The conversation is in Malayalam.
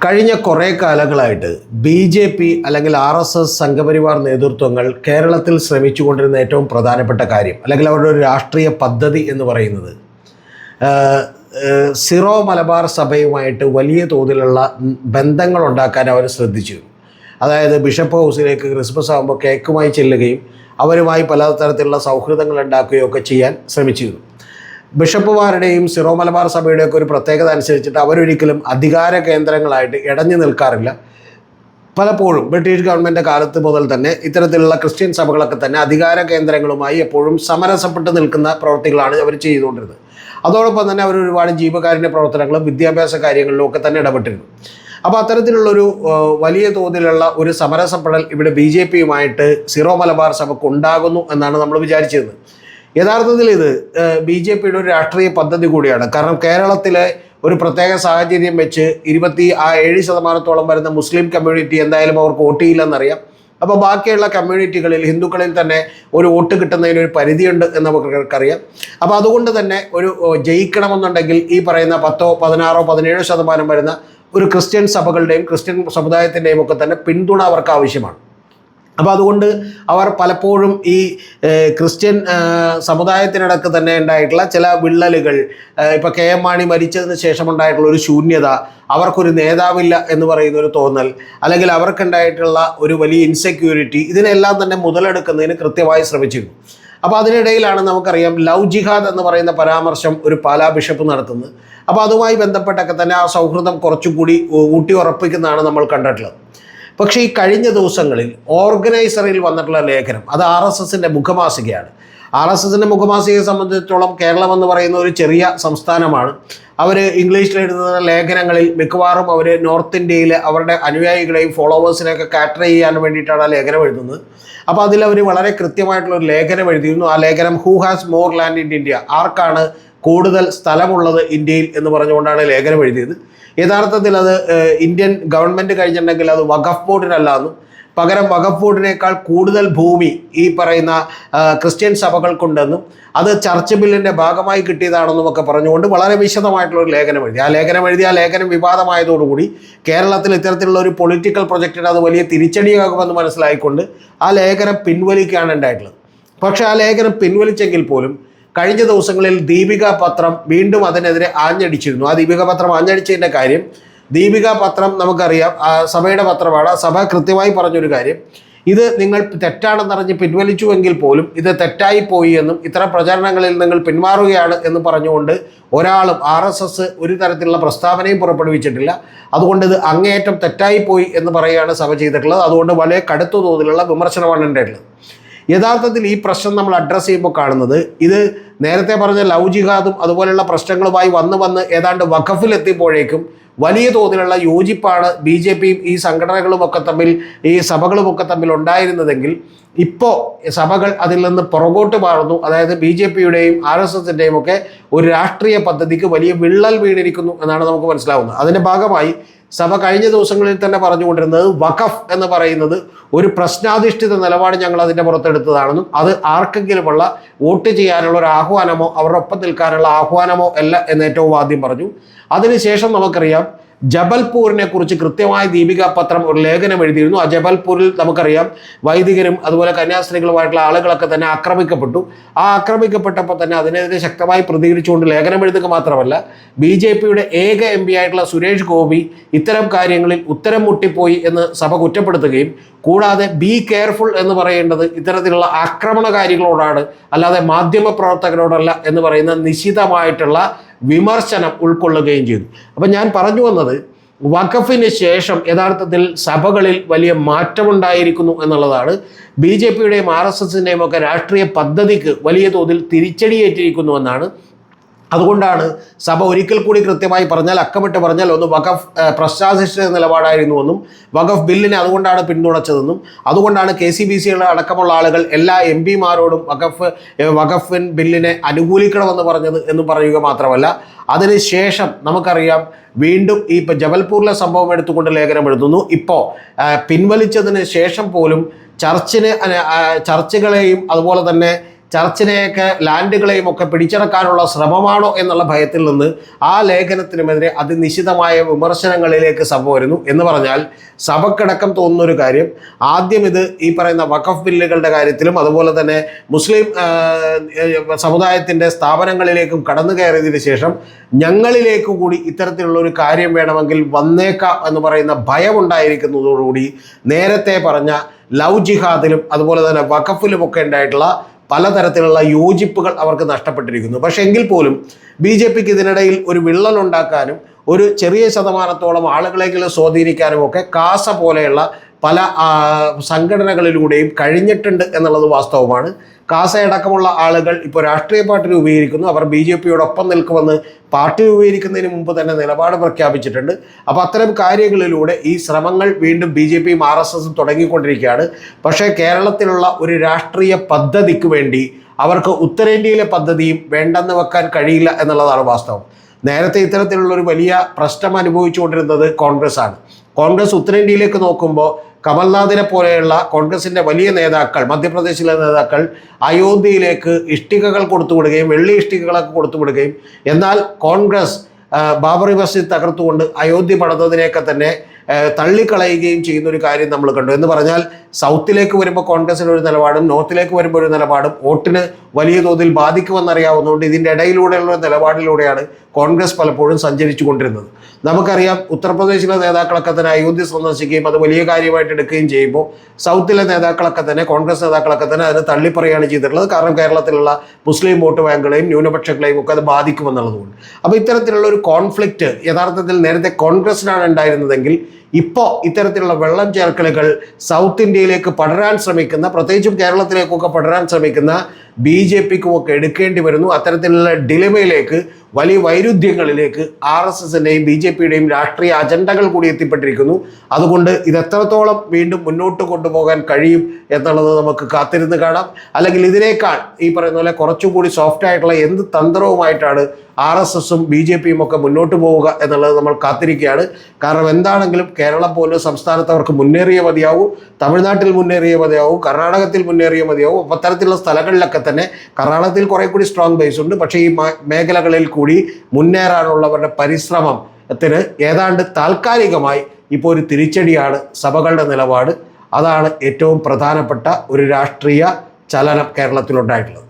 കഴിഞ്ഞ കുറേ കാലങ്ങളായിട്ട് ബി.ജെ.പി. അല്ലെങ്കിൽ ആർ.എസ്.എസ്. സംഘപരിവാർ നേതൃത്വങ്ങൾ കേരളത്തിൽ ശ്രമിച്ചുകൊണ്ടിരുന്ന ഏറ്റവും പ്രധാനപ്പെട്ട കാര്യം അല്ലെങ്കിൽ അവരുടെ ഒരു രാഷ്ട്രീയ പദ്ധതി എന്ന് പറയുന്നത് സിറോ മലബാർ സഭയുമായിട്ട് വലിയ തോതിലുള്ള ബന്ധങ്ങൾ ഉണ്ടാക്കാൻ അവർ ശ്രദ്ധിച്ചു. അതായത് ബിഷപ്പ് ഹൗസിലേക്ക് ക്രിസ്മസ് ആകുമ്പോൾ കേക്കുമായി ചെല്ലുകയും അവരുമായി പലതരത്തിലുള്ള സൗഹൃദങ്ങൾ ഉണ്ടാക്കുകയും ഒക്കെ ചെയ്യാൻ ശ്രമിച്ചിരുന്നു. ബിഷപ്പുമാരുടെയും സിറോ മലബാർ സഭയുടെയൊക്കെ ഒരു പ്രത്യേകത അനുസരിച്ചിട്ട് അവരൊരിക്കലും അധികാര കേന്ദ്രങ്ങളായിട്ട് ഇടഞ്ഞു നിൽക്കാറില്ല. പലപ്പോഴും ബ്രിട്ടീഷ് ഗവൺമെൻറ് കാലത്ത് മുതൽ തന്നെ ഇത്തരത്തിലുള്ള ക്രിസ്ത്യൻ സഭകളൊക്കെ തന്നെ അധികാര കേന്ദ്രങ്ങളുമായി എപ്പോഴും സമരസപ്പെട്ട് നിൽക്കുന്ന പ്രവൃത്തികളാണ് അവർ ചെയ്തുകൊണ്ടിരുന്നത്. അതോടൊപ്പം തന്നെ അവർ ഒരുപാട് ജീവകാരുണ്യ പ്രവർത്തനങ്ങളും വിദ്യാഭ്യാസ കാര്യങ്ങളിലും ഒക്കെ തന്നെ ഇടപെട്ടിരുന്നു. അപ്പോൾ അത്തരത്തിലുള്ളൊരു വലിയ തോതിലുള്ള ഒരു സമരസപ്പെടൽ ഇവിടെ ബി.ജെ.പിയുമായിട്ട് സിറോ മലബാർ സഭയ്ക്ക് ഉണ്ടാകുന്നു എന്നാണ് നമ്മൾ വിചാരിച്ചിരുന്നത്. യഥാർത്ഥത്തിൽ ഇത് ബി.ജെ.പിയുടെ ഒരു രാഷ്ട്രീയ പദ്ധതി കൂടിയാണ്. കാരണം കേരളത്തിലെ ഒരു പ്രത്യേക സാഹചര്യം വെച്ച് 27% വരുന്ന മുസ്ലിം കമ്മ്യൂണിറ്റി എന്തായാലും അവർക്ക് വോട്ട് ചെയ്യില്ലെന്നറിയാം. അപ്പോൾ ബാക്കിയുള്ള കമ്മ്യൂണിറ്റികളിൽ ഹിന്ദുക്കളിൽ തന്നെ ഒരു വോട്ട് കിട്ടുന്നതിന് ഒരു പരിധിയുണ്ട് എന്ന് നമുക്കറിയാം. അപ്പോൾ അതുകൊണ്ട് തന്നെ ഒരു ജയിക്കണമെന്നുണ്ടെങ്കിൽ ഈ പറയുന്ന 10, 16, 17% വരുന്ന ഒരു ക്രിസ്ത്യൻ സഭകളുടെയും ക്രിസ്ത്യൻ സമുദായത്തിൻ്റെയും ഒക്കെ തന്നെ പിന്തുണ അവർക്ക് ആവശ്യമാണ്. അപ്പോൾ അതുകൊണ്ട് അവർ പലപ്പോഴും ഈ ക്രിസ്ത്യൻ സമുദായത്തിനിടക്ക് തന്നെ ഉണ്ടായിട്ടുള്ള ചില വിള്ളലുകൾ, ഇപ്പോൾ കെ.എം. മാണി മരിച്ചതിന് ശേഷമുണ്ടായിട്ടുള്ള ഒരു ശൂന്യത, അവർക്കൊരു നേതാവില്ല എന്ന് പറയുന്നൊരു തോന്നൽ, അല്ലെങ്കിൽ അവർക്കുണ്ടായിട്ടുള്ള ഒരു വലിയ ഇൻസെക്യൂരിറ്റി, ഇതിനെല്ലാം തന്നെ മുതലെടുക്കുന്നതിന് കൃത്യമായി ശ്രമിച്ചിരുന്നു. അപ്പോൾ അതിനിടയിലാണ് നമുക്കറിയാം ലവ് ജിഹാദ് എന്ന് പറയുന്ന പരാമർശം ഒരു പാലാ ബിഷപ്പ് നടത്തുന്നത്. അപ്പോൾ അതുമായി ബന്ധപ്പെട്ടൊക്കെ തന്നെ ആ സൗഹൃദം കുറച്ചുകൂടി ഊട്ടി ഉറപ്പിക്കുന്നതാണ് നമ്മൾ കണ്ടിട്ടുള്ളത്. പക്ഷേ ഈ കഴിഞ്ഞ ദിവസങ്ങളിൽ ഓർഗനൈസറിൽ വന്നിട്ടുള്ള ലേഖനം അത് ആർ.എസ്.എസിൻ്റെ മുഖമാസികയാണ്. ആർ.എസ്.എസിൻ്റെ മുഖമാസികയെ സംബന്ധിച്ചിടത്തോളം കേരളം എന്ന് പറയുന്ന ഒരു ചെറിയ സംസ്ഥാനമാണ്. അവർ ഇംഗ്ലീഷിൽ എഴുതുന്ന ലേഖനങ്ങളിൽ മിക്കവാറും അവർ നോർത്ത് ഇന്ത്യയിലെ അവരുടെ അനുയായികളെയും ഫോളോവേഴ്സിനെയൊക്കെ കാറ്റർ ചെയ്യാൻ വേണ്ടിയിട്ടാണ് ആ ലേഖനം എഴുതുന്നത്. അപ്പോൾ അതിലവർ വളരെ കൃത്യമായിട്ടുള്ളൊരു ലേഖനം എഴുതിയിരുന്നു. ആ ലേഖനം who has more land in India, ആർക്കാണ് കൂടുതൽ സ്ഥലമുള്ളത് ഇന്ത്യയിൽ എന്ന് പറഞ്ഞുകൊണ്ടാണ് ലേഖനം എഴുതിയത്. യഥാർത്ഥത്തിൽ അത് ഇന്ത്യൻ ഗവൺമെൻറ് കഴിഞ്ഞിട്ടുണ്ടെങ്കിൽ അത് വഖഫ് ബോർഡിനല്ലാന്നും പകരം വഖഫ് ബോർഡിനേക്കാൾ കൂടുതൽ ഭൂമി ഈ പറയുന്ന ക്രിസ്ത്യൻ സഭകൾക്കുണ്ടെന്നും അത് ചർച്ച് ബില്ലിൻ്റെ ഭാഗമായി കിട്ടിയതാണെന്നും ഒക്കെ പറഞ്ഞുകൊണ്ട് വളരെ വിശദമായിട്ടുള്ളൊരു ലേഖനം എഴുതി. ആ ലേഖനം വിവാദമായതോടുകൂടി കേരളത്തിൽ ഇത്തരത്തിലുള്ള ഒരു പൊളിറ്റിക്കൽ പ്രൊജക്റ്റിന് അത് വലിയ തിരിച്ചടിയാകുമെന്ന് മനസ്സിലായിക്കൊണ്ട് ആ ലേഖനം പിൻവലിക്കുകയാണ് ഉണ്ടായിട്ടുള്ളത്. പക്ഷേ ആ ലേഖനം പിൻവലിച്ചെങ്കിൽ പോലും കഴിഞ്ഞ ദിവസങ്ങളിൽ ദീപിക പത്രം വീണ്ടും അതിനെതിരെ ആഞ്ഞടിച്ചിരുന്നു. ആ ദീപിക പത്രം ആഞ്ഞടിച്ചതിൻ്റെ കാര്യം, ദീപിക പത്രം നമുക്കറിയാം സഭയുടെ പത്രമാണ്. സഭ കൃത്യമായി പറഞ്ഞൊരു കാര്യം, ഇത് നിങ്ങൾ തെറ്റാണെന്നറിഞ്ഞ് പിൻവലിച്ചുവെങ്കിൽ പോലും ഇത് തെറ്റായി പോയി എന്നും ഇത്തരം പ്രചരണങ്ങളിൽ നിങ്ങൾ പിന്മാറുകയാണ് എന്ന് പറഞ്ഞുകൊണ്ട് ഒരാളും ആർ.എസ്.എസ്. ഒരു തരത്തിലുള്ള പ്രസ്താവനയും പുറപ്പെടുവിച്ചിട്ടില്ല. അതുകൊണ്ട് ഇത് അങ്ങേയറ്റം തെറ്റായിപ്പോയി എന്ന് പറയുകയാണ് സഭ ചെയ്തിട്ടുള്ളത്. അതുകൊണ്ട് വളരെ കടുത്ത തോതിലുള്ള വിമർശനമാണ് ഉണ്ടായിട്ടുള്ളത്. യഥാർത്ഥത്തിൽ ഈ പ്രശ്നം നമ്മൾ അഡ്രസ്സ് ചെയ്യുമ്പോൾ കാണുന്നത് ഇത് നേരത്തെ പറഞ്ഞ ലവ് ജിഹാദും അതുപോലെയുള്ള പ്രശ്നങ്ങളുമായി വന്ന് ഏതാണ്ട് വഖഫിലെത്തിയപ്പോഴേക്കും വലിയ തോതിലുള്ള യോജിപ്പാണ് ബി.ജെ.പിയും ഈ സംഘടനകളുമൊക്കെ തമ്മിൽ ഈ സഭകളുമൊക്കെ തമ്മിൽ ഉണ്ടായിരുന്നതെങ്കിൽ ഇപ്പോൾ സഭകൾ അതിൽ നിന്ന് പുറകോട്ട് മാറുന്നു. അതായത് ബി.ജെ.പിയുടെയും ആർ.എസ്.എസിൻ്റെയും ഒക്കെ ഒരു രാഷ്ട്രീയ പദ്ധതിക്ക് വലിയ വിള്ളൽ വീണിരിക്കുന്നു എന്നാണ് നമുക്ക് മനസ്സിലാവുന്നത്. അതിൻ്റെ ഭാഗമായി സഭ കഴിഞ്ഞ ദിവസങ്ങളിൽ തന്നെ പറഞ്ഞുകൊണ്ടിരുന്നത് വഖഫ് എന്ന് പറയുന്നത് ഒരു പ്രശ്നാധിഷ്ഠിത നിലപാട് ഞങ്ങൾ അതിൻ്റെ പുറത്തെടുത്തതാണെന്നും അത് ആർക്കെങ്കിലുമുള്ള വോട്ട് ചെയ്യാനുള്ള ഒരു ആഹ്വാനമോ അവരുടെ ഒപ്പം നിൽക്കാനുള്ള ആഹ്വാനമോ അല്ല എന്ന് ഏറ്റവും ആദ്യം പറഞ്ഞു. അതിനുശേഷം നമുക്കറിയാം ജബൽപൂരിനെ കുറിച്ച് കൃത്യമായി ദീപിക പത്രം ഒരു ലേഖനം എഴുതിയിരുന്നു. ആ ജബൽപൂരിൽ നമുക്കറിയാം വൈദികരും അതുപോലെ കന്യാസ്ത്രീകളുമായിട്ടുള്ള ആളുകളൊക്കെ തന്നെ ആക്രമിക്കപ്പെട്ടു. ആ ആക്രമിക്കപ്പെട്ടപ്പോൾ തന്നെ അതിനെതിരെ ശക്തമായി പ്രതികരിച്ചുകൊണ്ട് ലേഖനം എഴുതുക മാത്രമല്ല ബി.ജെ.പിയുടെ ഏക എം.പി. ആയിട്ടുള്ള സുരേഷ് ഗോപി ഇത്തരം കാര്യങ്ങളിൽ ഉത്തരം മുട്ടിപ്പോയി എന്ന് സഭ കുറ്റപ്പെടുത്തുകയും കൂടാതെ ബി കെയർഫുൾ എന്ന് പറയേണ്ടത് ഇത്തരത്തിലുള്ള ആക്രമണകാരികളോടാണ്, അല്ലാതെ മാധ്യമ പ്രവർത്തകരോടല്ല എന്ന് പറയുന്ന നിശിതമായിട്ടുള്ള വിമർശനം ഉൾക്കൊള്ളുകയും ചെയ്തു. അപ്പം ഞാൻ പറഞ്ഞു വന്നത് വഖഫിന് ശേഷം യഥാർത്ഥത്തിൽ സഭകളിൽ വലിയ മാറ്റമുണ്ടായിരിക്കുന്നു എന്നുള്ളതാണ്. ബി.ജെ.പിയുടെയും ആർ.എസ്.എസിൻ്റെയും ഒക്കെ രാഷ്ട്രീയ പദ്ധതിക്ക് വലിയ തോതിൽ തിരിച്ചടിയേറ്റിരിക്കുന്നു എന്നാണ്. അതുകൊണ്ടാണ് സഭ ഒരിക്കൽ കൂടി കൃത്യമായി പറഞ്ഞാൽ അക്കമിട്ട് പറഞ്ഞാൽ ഒന്ന് വഖഫ് പ്രശ്നാധിഷ്ഠിത നിലപാടായിരുന്നുവെന്നും വഖഫ് ബില്ലിനെ അതുകൊണ്ടാണ് പിന്തുണച്ചതെന്നും അതുകൊണ്ടാണ് KCBC അടക്കമുള്ള ആളുകൾ എല്ലാ എം.പിമാരോടും വഖഫ് ബില്ലിനെ അനുകൂലിക്കണമെന്ന് പറഞ്ഞത് എന്ന് പറയുക മാത്രമല്ല അതിനുശേഷം നമുക്കറിയാം വീണ്ടും ഈ ജബൽപൂരിലെ സംഭവം എടുത്തുകൊണ്ട് ലേഖനം എഴുതുന്നു. ഇപ്പോൾ പിൻവലിച്ചതിന് ശേഷം പോലും ചർച്ചുകളെയും അതുപോലെ തന്നെ ചർച്ചിനെയൊക്കെ ലാൻഡുകളെയും ഒക്കെ പിടിച്ചടക്കാനുള്ള ശ്രമമാണോ എന്നുള്ള ഭയത്തിൽ നിന്ന് ആ ലേഖനത്തിനുമെതിരെ അതിനിശിതമായ വിമർശനങ്ങളിലേക്ക് സഭ വരുന്നു. എന്ന് പറഞ്ഞാൽ സഭക്കടക്കം തോന്നുന്നൊരു കാര്യം, ആദ്യം ഇത് ഈ പറയുന്ന വഖഫ് ബില്ലുകളുടെ കാര്യത്തിലും അതുപോലെ തന്നെ മുസ്ലിം സമുദായത്തിൻ്റെ സ്ഥാപനങ്ങളിലേക്കും കടന്നു കയറിയതിന് ശേഷം ഞങ്ങളിലേക്ക് കൂടി ഇത്തരത്തിലുള്ള ഒരു കാര്യം വേണമെങ്കിൽ വന്നേക്കാം എന്ന് പറയുന്ന ഭയമുണ്ടായിരിക്കുന്നതോടുകൂടി നേരത്തെ പറഞ്ഞ ലവ് ജിഹാദിലും അതുപോലെ തന്നെ വഖഫിലുമൊക്കെ ഉണ്ടായിട്ടുള്ള പലതരത്തിലുള്ള യോജിപ്പുകൾ അവർക്ക് നഷ്ടപ്പെട്ടിരിക്കുന്നു. പക്ഷെ എങ്കിൽ പോലും BJPക്ക് ഇതിനിടയിൽ ഒരു വിള്ളൽ ഉണ്ടാക്കാനും ഒരു ചെറിയ ശതമാനത്തോളം ആളുകളെങ്കിലും സ്വാധീനിക്കാനും ഒക്കെ കാസ പോലെയുള്ള പല സംഘടനകളിലൂടെയും കഴിഞ്ഞിട്ടുണ്ട് എന്നുള്ളത് വാസ്തവമാണ്. കാസയടക്കമുള്ള ആളുകൾ ഇപ്പോൾ രാഷ്ട്രീയ പാർട്ടി രൂപീകരിക്കുന്നു. അവർ BJPയോടൊപ്പം നിൽക്കുമെന്ന് പാർട്ടി രൂപീകരിക്കുന്നതിന് മുമ്പ് തന്നെ നിലപാട് പ്രഖ്യാപിച്ചിട്ടുണ്ട്. അപ്പോൾ അത്തരം കാര്യങ്ങളിലൂടെ ഈ ശ്രമങ്ങൾ വീണ്ടും BJPയും RSSും തുടങ്ങിക്കൊണ്ടിരിക്കുകയാണ്. പക്ഷേ കേരളത്തിലുള്ള ഒരു രാഷ്ട്രീയ പദ്ധതിക്ക് വേണ്ടി അവർക്ക് ഉത്തരേന്ത്യയിലെ പദ്ധതിയും വേണ്ടെന്ന് വെക്കാൻ കഴിയില്ല എന്നുള്ളതാണ് വാസ്തവം. നേരത്തെ ഇത്തരത്തിലുള്ള ഒരു വലിയ പ്രശ്നം അനുഭവിച്ചുകൊണ്ടിരുന്നത് കോൺഗ്രസ് ആണ്. കോൺഗ്രസ് ഉത്തരേന്ത്യയിലേക്ക് നോക്കുമ്പോൾ കമൽനാഥിനെ പോലെയുള്ള കോൺഗ്രസിൻ്റെ വലിയ നേതാക്കൾ, മധ്യപ്രദേശിലെ നേതാക്കൾ അയോധ്യയിലേക്ക് ഇഷ്ടികകൾ കൊടുത്തുവിടുകയും വെള്ളി ഇഷ്ടികകളൊക്കെ കൊടുത്തുവിടുകയും, എന്നാൽ കോൺഗ്രസ് ബാബറി മസ്ജിദ് തകർത്തുകൊണ്ട് അയോധ്യ പണിതതിനെയൊക്കെ തന്നെ തള്ളിക്കളയുകയും ചെയ്യുന്ന ഒരു കാര്യം നമ്മൾ കണ്ടു. എന്ന് പറഞ്ഞാൽ സൗത്തിലേക്ക് വരുമ്പോൾ കോൺഗ്രസിന് ഒരു നിലപാടും നോർത്തിലേക്ക് വരുമ്പോൾ ഒരു നിലപാടും വോട്ടിന് വലിയ തോതിൽ ബാധിക്കുമെന്നറിയാവുന്നതുകൊണ്ട് ഇതിൻ്റെ ഇടയിലൂടെയുള്ള നിലപാടിലൂടെയാണ് കോൺഗ്രസ് പലപ്പോഴും സഞ്ചരിച്ചു കൊണ്ടിരുന്നത്. നമുക്കറിയാം ഉത്തർപ്രദേശിലെ നേതാക്കളൊക്കെ തന്നെ അയോധ്യ സന്ദർശിക്കുകയും അത് വലിയ കാര്യമായിട്ട് എടുക്കുകയും ചെയ്യുമ്പോൾ സൗത്തിലെ നേതാക്കളൊക്കെ തന്നെ കോൺഗ്രസ് നേതാക്കളൊക്കെ തന്നെ അതിനെ തള്ളിപ്പറയുകയാണ് ചെയ്തിട്ടുള്ളത്. കാരണം കേരളത്തിലുള്ള മുസ്ലിം വോട്ട് ബാങ്കുകളെയും ന്യൂനപക്ഷങ്ങളെയും ഒക്കെ അത് ബാധിക്കുമെന്നുള്ളതുകൊണ്ട്. അപ്പോൾ ഇത്തരത്തിലുള്ള ഒരു കോൺഫ്ലിക്റ്റ് യഥാർത്ഥത്തിൽ നേരത്തെ കോൺഗ്രസിനാണ് ഉണ്ടായിരുന്നതെങ്കിൽ ഇപ്പോൾ ഇത്തരത്തിലുള്ള വെള്ളം ചേർക്കലുകൾ സൗത്ത് ഇന്ത്യയിലേക്ക് പടരാൻ ശ്രമിക്കുന്ന, പ്രത്യേകിച്ചും കേരളത്തിലേക്കൊക്കെ പടരാൻ ശ്രമിക്കുന്ന BJPക്കുമൊക്കെ എടുക്കേണ്ടി വരുന്നു. അത്തരത്തിലുള്ള ഡിലമയിലേക്ക്, വലിയ വൈരുദ്ധ്യങ്ങളിലേക്ക് RSSൻ്റെയും BJPയുടെയും രാഷ്ട്രീയ അജണ്ടകൾ കൂടി എത്തിപ്പെട്ടിരിക്കുന്നു. അതുകൊണ്ട് ഇത് എത്രത്തോളം വീണ്ടും മുന്നോട്ട് കൊണ്ടുപോകാൻ കഴിയും എന്നുള്ളത് നമുക്ക് കാത്തിരുന്ന് കാണാം. അല്ലെങ്കിൽ ഇതിനേക്കാൾ ഈ പറയുന്ന പോലെ കുറച്ചുകൂടി സോഫ്റ്റ് ആയിട്ടുള്ള എന്ത് തന്ത്രവുമായിട്ടാണ് RSSും BJPയും ഒക്കെ മുന്നോട്ട് പോവുക എന്നുള്ളത് നമ്മൾ കാത്തിരിക്കുകയാണ്. കാരണം എന്താണെങ്കിലും കേരളം പോലും സംസ്ഥാനത്ത് അവർക്ക് മുന്നേറിയ മതിയാവും, തമിഴ്നാട്ടിൽ മുന്നേറിയ മതിയാവും, കർണാടകത്തിൽ മുന്നേറിയ മതിയാവും. അപ്പോൾ അത്തരത്തിലുള്ള സ്ഥലങ്ങളിലൊക്കെ തന്നെ കർണാടകത്തിൽ കുറേ കൂടി സ്ട്രോങ് ബേസ് ഉണ്ട്. പക്ഷേ ഈ മേഖലകളിൽ കൂടി മുന്നേറാനുള്ളവരുടെ പരിശ്രമത്തിന് ഏതാണ്ട് താൽക്കാലികമായി ഇപ്പോൾ ഒരു തിരിച്ചടിയാണ് സഭകളുടെ നിലപാട്. അതാണ് ഏറ്റവും പ്രധാനപ്പെട്ട ഒരു രാഷ്ട്രീയ ചലനം കേരളത്തിലുണ്ടായിട്ടുള്ളത്.